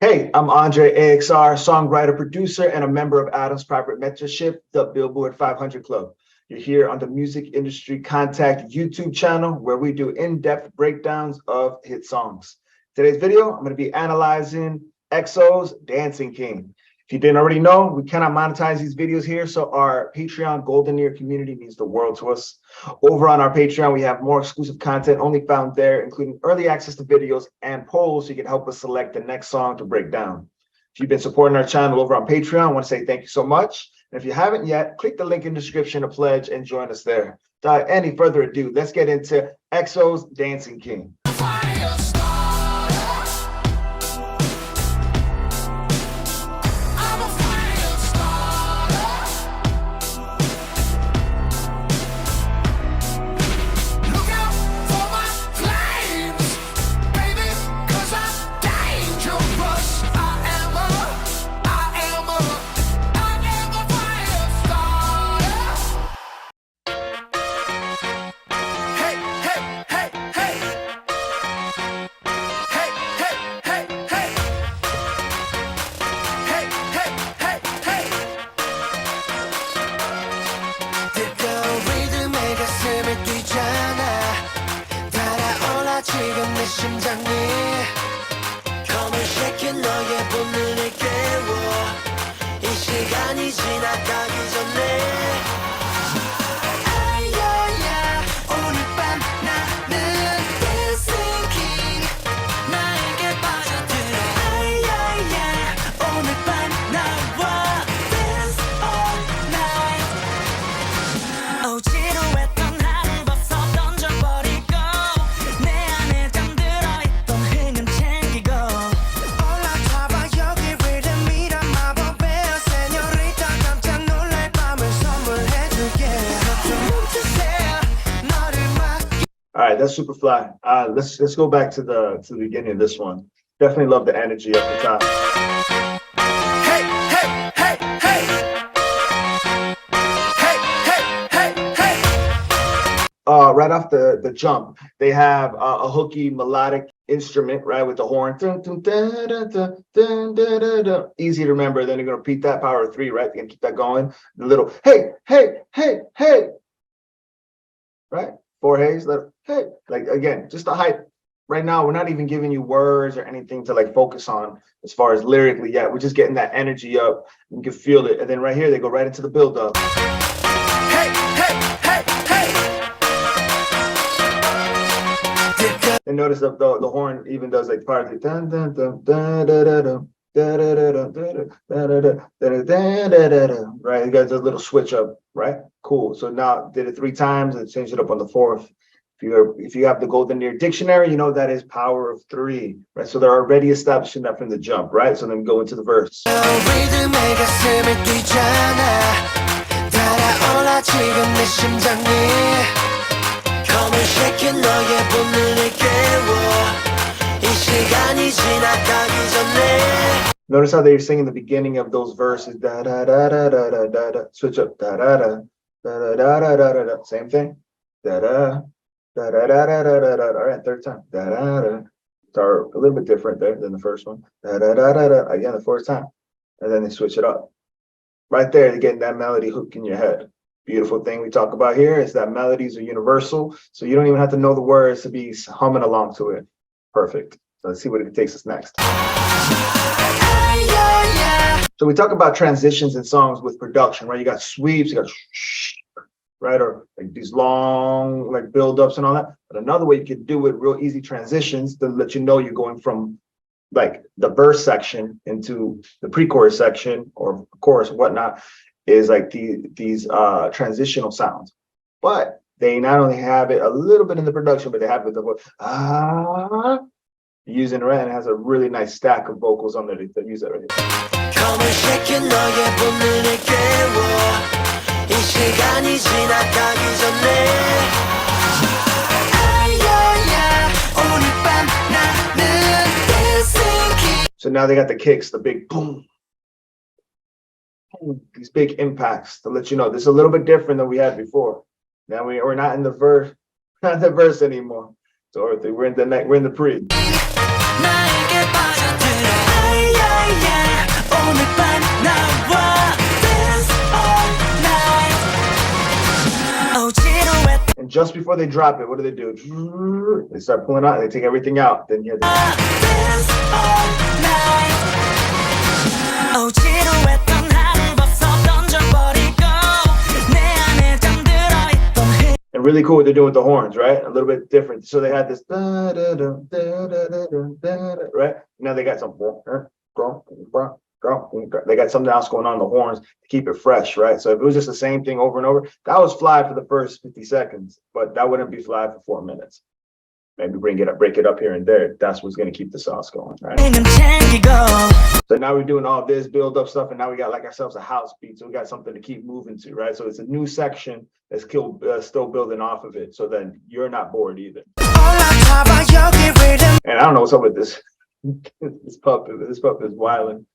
Hey, I'm Andre AXR, songwriter, producer, and a member of Adam's private mentorship, the Billboard 500 Club. You're here on the Music Industry Contact YouTube channel, where we do in-depth breakdowns of hit songs. Today's video, I'm going to be analyzing EXO's Dancing King. If you didn't already know, we cannot monetize these videos here, so our Patreon Golden Ear community means the world to us. Over on our Patreon, we have more exclusive content only found there, including early access to videos and polls so you can help us select the next song to break down. If you've been supporting our channel over on Patreon, I want to say thank you so much. And if you haven't yet, click the link in the description to pledge and join us there. Without any further ado, let's get into EXO's Dancing King. All right, that's super fly. Let's go back to the beginning of this one. Definitely love the energy up the top. Hey, hey, hey, hey. Hey, hey, hey, hey. Right off the jump, they have a hooky melodic instrument, right, with the horn. Dun, dun, dun, dun, dun, dun, dun, dun, dun. Easy to remember. Then you're gonna repeat that power of three, right? You're gonna keep that going. The little hey, hey, hey, hey. Right? Four heys, hey, like again, just the hype. Right now, we're not even giving you words or anything to like focus on as far as lyrically yet. We're just getting that energy up. You can feel it. And then right here, they go right into the build up. Hey, hey, hey, hey. And notice the horn even does like part of the dun dun dun dun dun dun. Right, you guys a little switch up, right? Cool. So now did it 3 times and changed it up on the 4th. If you have the Golden Ear dictionary, you know that is power of 3, right? So they're already establishing that from the jump, right? So then we go into the verse. Notice how they're singing the beginning of those verses. Da da da da da da da da. Switch up. Da da da da da da da da da. Same thing. Da da da da da da da da. All right, 3rd time. Da da da. Start a little bit different there than the first one. Da da da da da. Again, the 4th time, and then they switch it up. Right there, you're getting that melody hook in your head. Beautiful thing we talk about here is that melodies are universal, so you don't even have to know the words to be humming along to it. Perfect. So let's see what it takes us next. So we talk about transitions in songs with production, right? You got sweeps, you got right, or like these long like build-ups and all that. But another way you could do it, real easy transitions to let you know you're going from like the verse section into the pre-chorus section or chorus or whatnot, is like these transitional sounds. But they not only have it a little bit in the production, but they have it with the using it, right, and it has a really nice stack of vocals on there that use it right here. So now they got the kicks, the big boom, these big impacts to let you know this is a little bit different than we had before. Now we're not in the verse anymore. So we're in the pre. just before they drop it, what do? They start pulling out, they take everything out. Then you hear and really cool what they're doing with the horns, right? A little bit different. So they had this right? Now they got some they got something else going on in the horns to keep it fresh, right? So if it was just the same thing over and over, that was fly for the first 50 seconds, but that wouldn't be fly for 4 minutes. Maybe break it up here and there. That's what's going to keep the sauce going, right? So now we're doing all this build up stuff, and now we got like ourselves a house beat, so we got something to keep moving to, right? So it's a new section that's still building off of it, so then you're not bored either. And I don't know what's up with this. This puppet is wilding.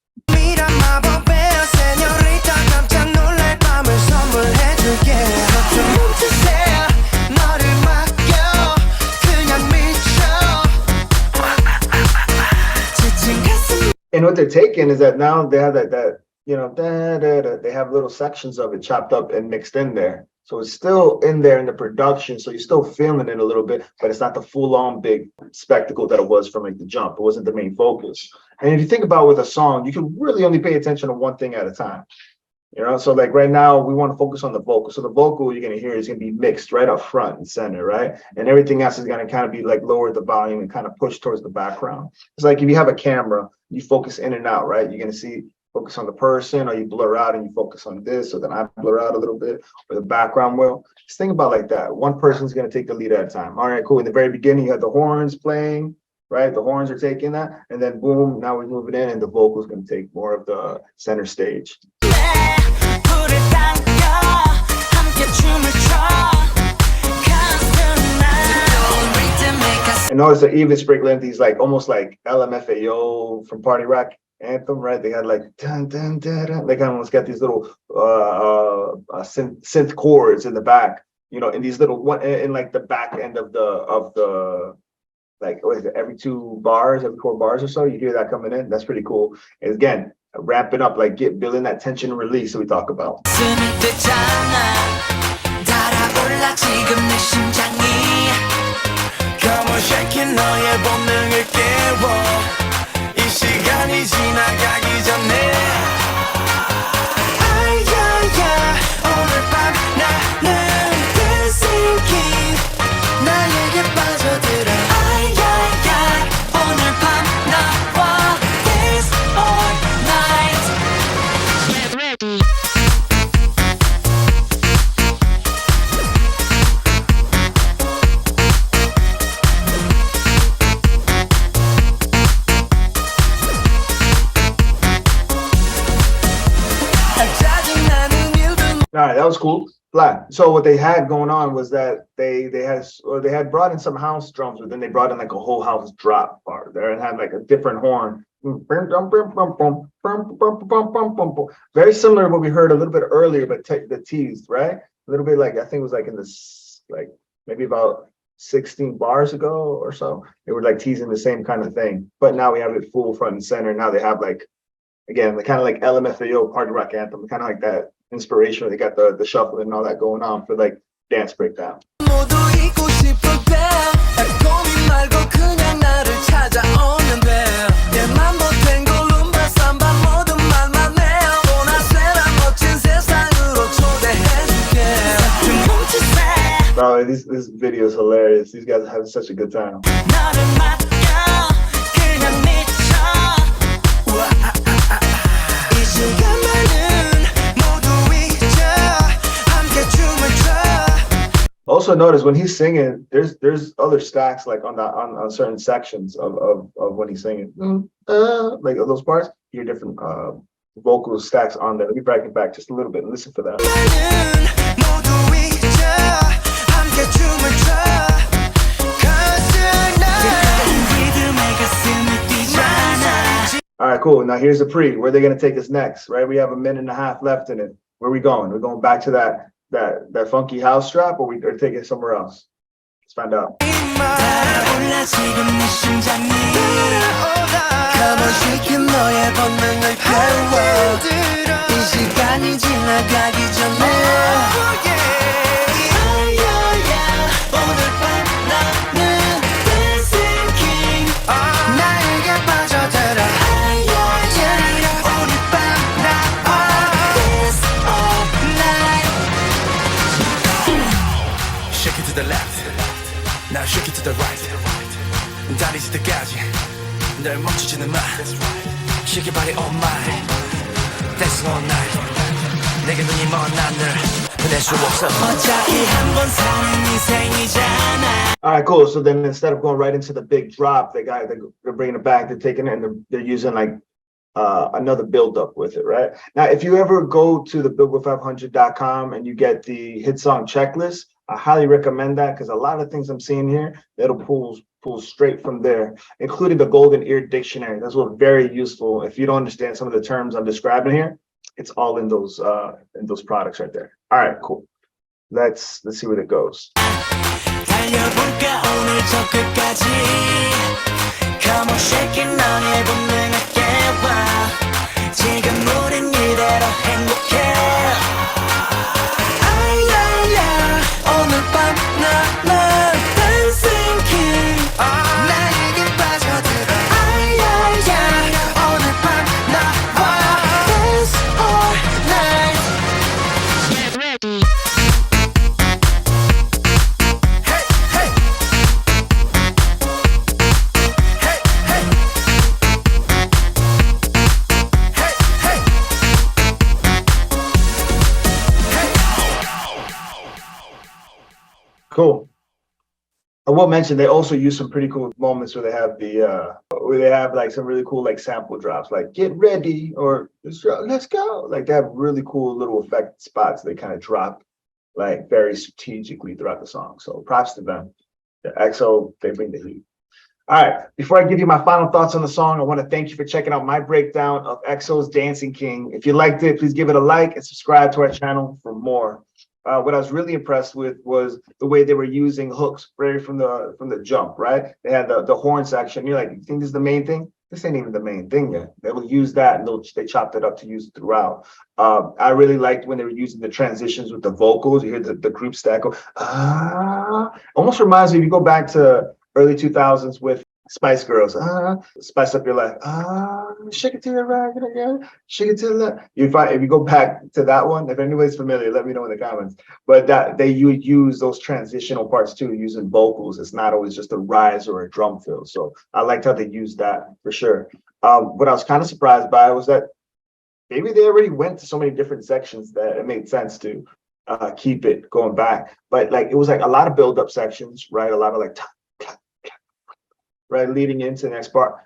And what they're taking is that now they have that you know, they have little sections of it chopped up and mixed in there. So it's still in there in the production. So you're still feeling it a little bit, but it's not the full on big spectacle that it was from like the jump. It wasn't the main focus. And if you think about with a song, you can really only pay attention to one thing at a time. You know, so like right now we want to focus on the vocal. So the vocal you're going to hear is going to be mixed right up front and center, right? And everything else is going to kind of be like lower the volume and kind of push towards the background. It's like if you have a camera, you focus in and out, right? You're going to see focus on the person, or you blur out and you focus on this, so then I blur out a little bit, or the background will. Just think about like that. One person's going to take the lead at a time. All right, cool. In the very beginning, you had the horns playing, right? The horns are taking that, and then boom, now we move it in, and the vocal's going to take more of the center stage. And notice the even sprinkling these like almost like LMFAO from Party Rock Anthem, right? They had like dun, dun, dun, dun. They kind of almost got these little synth chords in the back, you know, in these little one in like the back end of the like what is it, every 4 bars or so, you hear that coming in. That's pretty cool. And again, ramping up, like building that tension and release that we talk about. All right, that was cool. Flat. So what they had going on was that they had brought in some house drums, but then they brought in like a whole house drop part there and had like a different horn. Very similar to what we heard a little bit earlier, but the teased, right? A little bit like, I think it was like in this, like maybe about 16 bars ago or so. They were like teasing the same kind of thing, but now we have it full front and center. Now they have like, again, the kind of like LMFAO Party Rock Anthem, kind of like that inspiration. They got the shuffling and all that going on for like dance breakdown. Bro, this video is hilarious. These guys are having such a good time. Also notice when he's singing, there's other stacks like on certain sections of when he's singing, like those parts. You hear different vocal stacks on there. Let me break it back just a little bit and listen for that. All right, cool. Now here's the pre. Where are they gonna take us next? Right, we have a minute and a half left in it. Where are we going? We're going back to that funky house drop, or we are taking it somewhere else? Let's find out. to the right 다리질 때까지 널 멈추지는 마 Shake your body all night Dancing all night 내게 눈이 먼 나를 보낼 수 없어 어차피 한 번 사는 인생이잖아. All right, cool. So then instead of going right into the big drop, they're bringing it back, they're taking it, and they're using like another build up with it, right? Now, if you ever go to the Billboard500.com and you get the hit song checklist, I highly recommend that because a lot of things I'm seeing here, it'll pull straight from there, including the Golden Ear Dictionary. That's what very useful. If you don't understand some of the terms I'm describing here, it's all in those products right there. All right, cool. Let's see where it goes. 달려볼까 오늘 저 끝까지 Come on shake it 너의 본능을 깨워 지금 우린 이대로 행복해 아야야 오늘 밤 나만 Dancing King 나에게 빠져들어 아야야 오늘 밤 나와 Dance all night Get ready Cool. I will mention they also use some pretty cool moments where they have like some really cool like sample drops, like get ready or let's go. Like they have really cool little effect spots they kind of drop like very strategically throughout the song. So props to them. The EXO, they bring the heat. All right, before I give you my final thoughts on the song, I want to thank you for checking out my breakdown of EXO's Dancing King. If you liked it, please give it a like and subscribe to our channel for more. What I was really impressed with was the way they were using hooks right from the jump, right? They had the horn section. You're like, you think this is the main thing? This ain't even the main thing yet. They will use that and they chopped it up to use it throughout. I really liked when they were using the transitions with the vocals. You hear the group stack go, almost reminds me, if you go back to early 2000s with Spice Girls, spice up your life, shake it to the right, shake it to the left. If you go back to that one, if anybody's familiar, let me know in the comments. But that you use those transitional parts too, using vocals. It's not always just a rise or a drum fill. So I liked how they used that for sure. What I was kind of surprised by was that maybe they already went to so many different sections that it made sense to keep it going back. But like it was like a lot of build-up sections, right? A lot of like right, leading into the next part.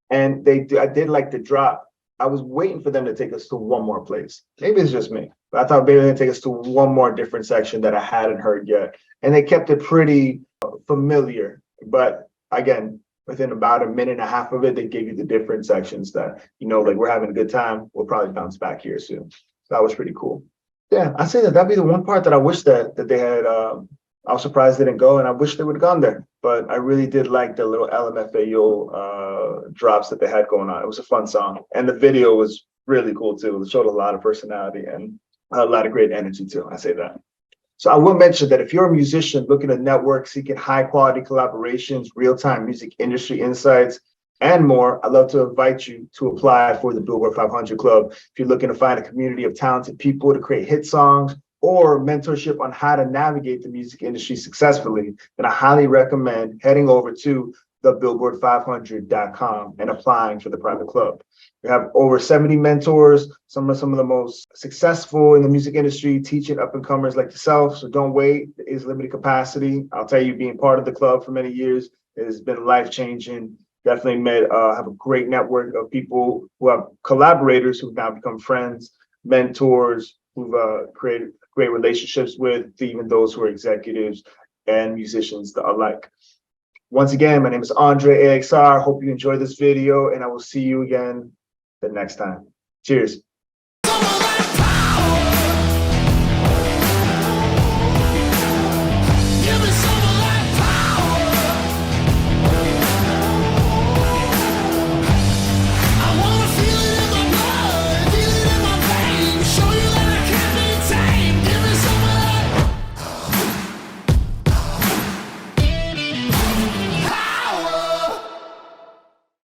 And I did like the drop. I was waiting for them to take us to one more place. Maybe it's just me, but I thought maybe they'd take us to one more different section that I hadn't heard yet. And they kept it pretty familiar. But again, within about a minute and a half of it, they gave you the different sections that, like we're having a good time. We'll probably bounce back here soon. So that was pretty cool. Yeah, I say that'd be the one part that I wish that they had. I was surprised they didn't go, and I wish they would have gone there. But I really did like the little LMFAO drops that they had going on. It was a fun song, and the video was really cool too. It showed a lot of personality and a lot of great energy too. I say that. So I will mention that if you're a musician looking to network, seeking high quality collaborations, real-time music industry insights, and more, I'd love to invite you to apply for the Billboard 500 Club. If you're looking to find a community of talented people to create hit songs, or mentorship on how to navigate the music industry successfully, then I highly recommend heading over to the Billboard500.com and applying for the private club. We have over 70 mentors, some of the most successful in the music industry, teaching up-and-comers like yourself. So don't wait, it is limited capacity. I'll tell you, being part of the club for many years has been life-changing. Definitely have a great network of people who have collaborators who've now become friends, mentors, who've created great relationships with, even those who are executives and musicians alike. Once again, my name is Andre AXR. Hope you enjoyed this video, and I will see you again the next time. Cheers.